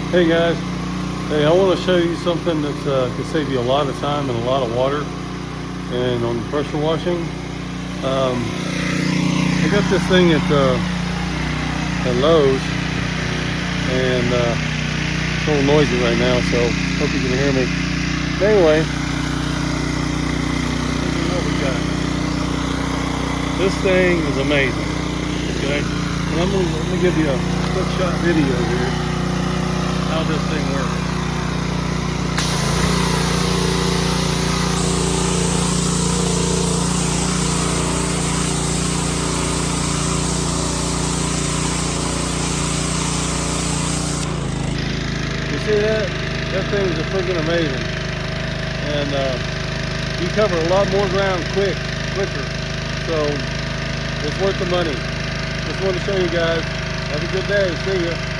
Hey guys, hey, I want to show you something that can save you a lot of time and a lot of water and on pressure washing. I got this thing at Lowe's, and it's a little noisy right now, so hope you can hear me. But anyway, this is what we got. This thing is amazing, okay? And I'm gonna give you a quick shot video here how this thing works. You see that? That thing is freaking amazing. And you cover a lot more ground quicker. So it's worth the money. Just wanted to show you guys. Have a good day. See ya.